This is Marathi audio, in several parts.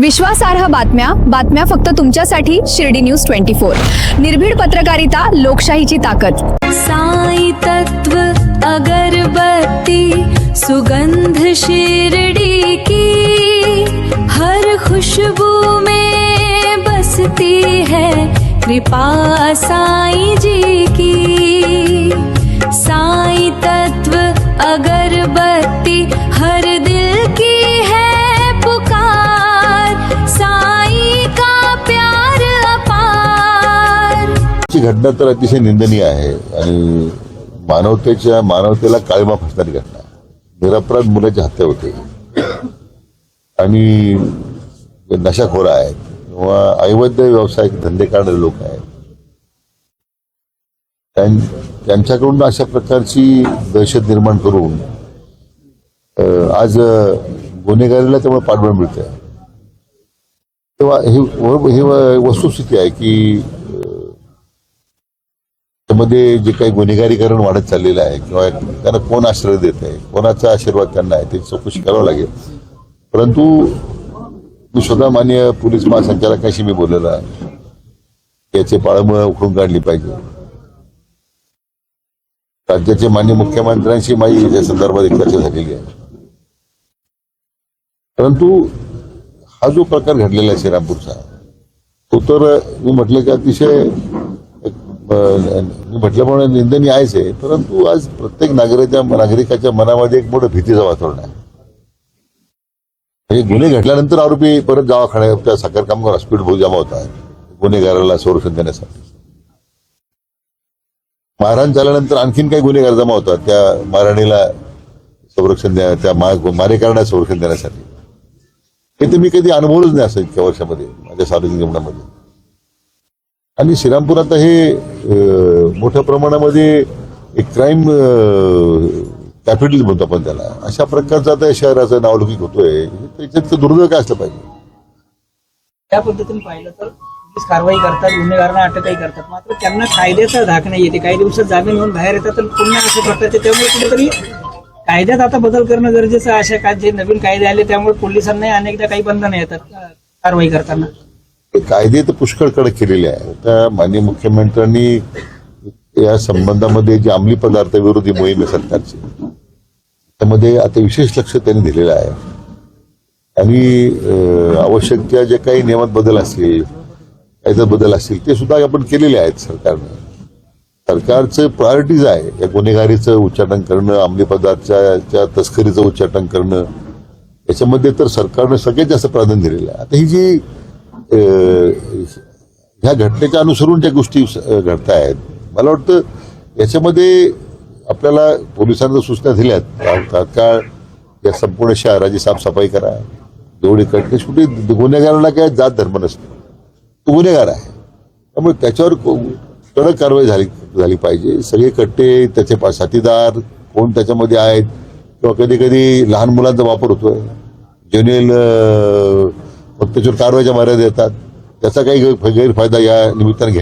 विश्वासार्ह बातम्या फक्त तुमच्यासाठी शिर्डी न्यूज 24। निर्भीड पत्रकारिता, लोकशाहीची ताकद। साई तत्व अगरबत्ती सुगंध शिरडी की, हर खुशबू में बसती है कृपा साई जी की। साई तत्व अगरबत्ती हर दिल की है पुकार, साई का प्यार अपार। ही घटना तर अतिशय निंदनीय आहे आणि मानवतेला काळीमा फासणारी घटना आहे। निरपराध मुलाची हत्या होते आणि नशाखोर आहेत किंवा अवैध व्यावसायिक धंदे करणारे लोक आहेत, त्यांच्याकडून अशा प्रकारची दहशत निर्माण करून आज गुन्हेगारीला त्यामुळे पाठबळ मिळतंय। तेव्हा ही वस्तुस्थिती आहे की त्यामध्ये जे काही गुन्हेगारीकरण वाढत चाललेलं आहे किंवा त्यांना कोण आश्रय देत आहे, कोणाचा आशीर्वाद त्यांना आहे, त्याची चौकशी करावं लागेल। परंतु मी स्वतः माननीय पोलीस महासंचालकांशी मी बोललेलो आहे, याचे पाळंमुळं उखडून काढली पाहिजे। राज्याचे माननीय मुख्यमंत्र्यांशी माझी या संदर्भात एक चर्चा झालेली आहे। परंतु हा जो प्रकार घडलेला आहे श्रीरामपूरचा, तो तर मी म्हटलं की अतिशय मी म्हटल्याप्रमाणे निंदनीय आहेच आहे। परंतु आज प्रत्येक नागरिकाच्या मनामध्ये एक मोठं भीतीचं वातावरण आहे। म्हणजे गुन्हे घडल्यानंतर आरोपी परत दवाखान्यात साखर कामगार हॉस्पिटल जमा होतात गुन्हेगाराला संरक्षण देण्यासाठी। मारहाण झाल्यानंतर आणखीन काही गुन्हेगार जमा होतात त्या मारहाणीला संरक्षण द्या, त्या मारेकरणाला संरक्षण देण्यासाठी। हे तर मी कधी अनुभवलंच नाही असं इतक्या वर्षामध्ये माझ्या सार्वजनिक जीवनामध्ये। आणि श्रीरामपूर आता हे मोठ्या प्रमाणामध्ये एक क्राईम कॅपिटल म्हणतो आपण त्याला, अशा प्रकारचं आता शहराचं नावलौकिक होतोय। त्याच्यात दुर्दैव काय असलं पाहिजे। त्या पद्धतीने पाहिलं तर पोलीस कारवाई करतात, गुन्हेगारांना अटकही करतात, मात्र त्यांना कायद्याचा धाक नाही येते। काही दिवसात जामीन होऊन बाहेर येतात तर पुन्हा असं करतात। त्यामुळे कुठेतरी कायद्यात आता बदल करणं गरजेचं आहे। अशा जे नवीन कायदे आले त्यामुळे पोलिसांना अनेकदा काही बंधनं येतात कारवाई करताना। कायदे तर पुष्कळ कडक केलेले आहे। त्या माननीय मुख्यमंत्र्यांनी या संबंधामध्ये जी अंमली पदार्थ विरोधी मोहीम आहे सरकारची, त्यामध्ये आता विशेष लक्ष त्यांनी दिलेलं आहे। आणि आवश्यक त्या जे काही नियमात बदल असतील, कायद्यात बदल असतील, ते सुद्धा आपण केलेले आहेत सरकारनं। सरकारचं प्रायोरिटीज आहे या गुन्हेगारीचं उच्चाटन करणं, अंमली पदार्थाच्या तस्करीचं उच्चाटन करणं, याच्यामध्ये तर सरकारनं सगळ्यात जास्त प्राधान्य दिलेलं आहे। आता ही जी ह्या घटनेच्या अनुसरून ज्या गोष्टी घडत आहेत, मला वाटतं याच्यामध्ये आपल्याला पोलिसांना सूचना दिल्यात, तात्काळ या संपूर्ण शहराची साफसफाई करा। जेवढी कटके शेवटी गुन्हेगाराला काय जात धर्म नसतो, तो गुन्हेगार आहे, त्यामुळे त्याच्यावर कडक कारवाई झाली पाहिजे। सगळे कट्टे, त्याचे साथीदार कोण त्याच्यामध्ये आहेत, किंवा कधी कधी लहान मुलांचा वापर होतोय, ज्युनियल फक्त त्याच्यावर कारवाईच्या मर्यादा येतात, त्याचा काही गैरफायदा या निमित्ताने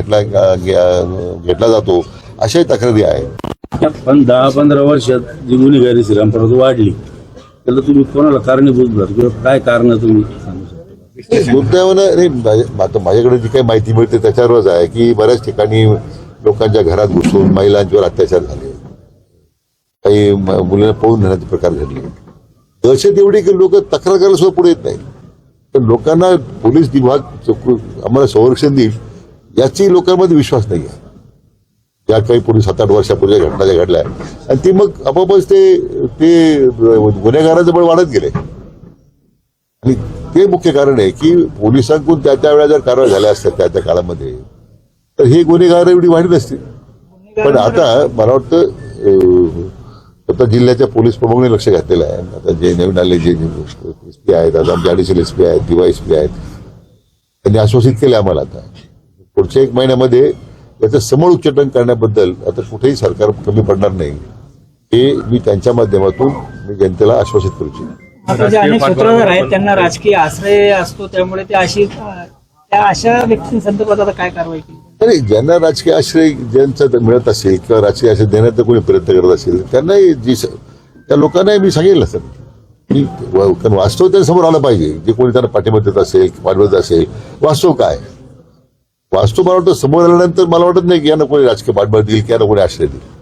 घेतला जातो, अशाही तक्रारी आहेत। पण 10-15 वर्षात जी गुन्हेगारी श्रीरामपुरात वाढली, त्याला तुम्ही कोणाला कारणीभूत धरता किंवा काय कारण तुम्ही सांगू शकता? दुर्दैवानं नाही, आता माझ्याकडे जी काही माहिती मिळते त्याच्यावरच आहे की बऱ्याच ठिकाणी लोकांच्या घरात घुसून महिलांच्यावर अत्याचार झाले, काही मुलांना पळून नेण्याचे प्रकार घडले। दहशत एवढी की लोक तक्रार करायला सुद्धा पुढे येत नाही। पण लोकांना पोलीस विभाग आम्हाला संरक्षण देईल याची लोकांमध्ये विश्वास नाही आहे। ज्या काही पूर्वी 7-8 वर्षापूर्वी घटना ज्या घडल्या, आणि ती मग आपोआपच ते गुन्हेगारांचं बळ वाढत गेले। आणि ते मुख्य कारण आहे की पोलिसांकडून त्या वेळा जर कारवाई झाल्या असत्या त्या काळामध्ये, तर हे गुन्हेगार एवढी वाढली नसतील। पण आता मला वाटतं आता जिल्ह्याच्या पोलीस प्रमुखांनी लक्ष घातलेलं आहे। आता जे नवीन आले जे एसपी आहेत, आता आमचे ॲडिशनल एसपी आहेत, DYSP आहेत, त्यांनी आश्वासित केले आम्हाला आता पुढच्या 1 महिन्यामध्ये याचं समूळ उच्चाटन करण्याबद्दल आता कुठेही सरकार कमी पडणार नाही, हे मी त्यांच्या माध्यमातून मी जनतेला आश्वासित करू इच्छितो। जे अनेक सूत्रधार आहेत त्यांना राजकीय आश्रय असतो, त्यामुळे त्या अशा व्यक्तींसंदर्भात आता काय कारवाई केली? नाही, ज्यांना राजकीय आश्रय ज्यांचा मिळत असेल किंवा राजकीय आश्रय देण्याचा कोणी प्रयत्न करत असेल त्यांनाही त्या लोकांनाही मी सांगेल सर कारण वास्तव त्यांना समोर आलं पाहिजे. जे कोणी त्यांना पाठिंबा देत असेल, पाठिंबा देत असेल, वास्तव काय वास्तव मला वाटतं समोर आल्यानंतर मला वाटत नाही की यांना कोणी राजकीय पाठबळ देईल की यांना कोणी आश्रय देईल.